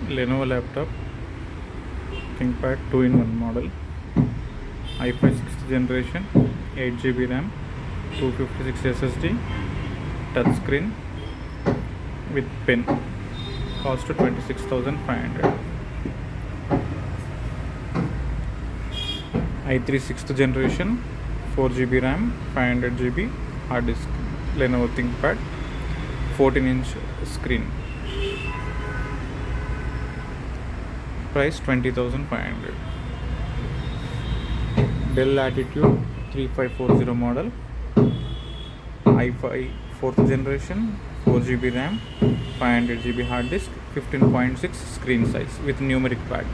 Lenovo laptop ThinkPad 2-in-1 model, i5 6th generation, 8 GB RAM, 256 SSD, touchscreen with pen, cost 26,500. i3 6th generation, 4 GB RAM, 500 GB hard disk, Lenovo ThinkPad, 14-inch screen, price 20,500. Dell Latitude 3540 model, i5 4th generation, 4 GB RAM, 500 GB hard disk, 15.6 screen size with numeric pad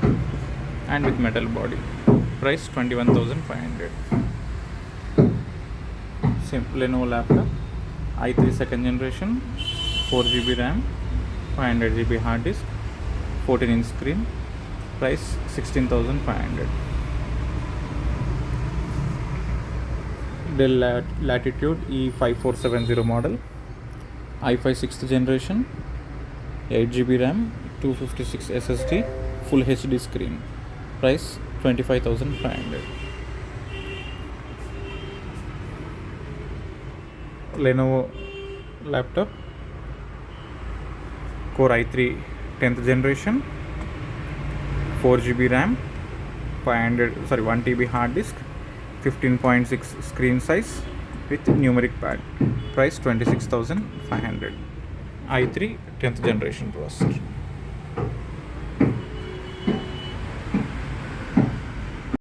and with metal body, price 21,500. Same Lenovo laptop, i3 2nd generation, 4 GB RAM, 500 GB hard disk, 14-inch screen, price 16,500. Dell Latitude E5470 model, i5 6th generation, 8 GB RAM, 256 SSD, full HD screen, price 25,500. Lenovo laptop, Core i3 10th generation, 4 GB RAM, 1 TB hard disk, 15.6 screen size with numeric pad, price 26,500. i3 10th generation processor.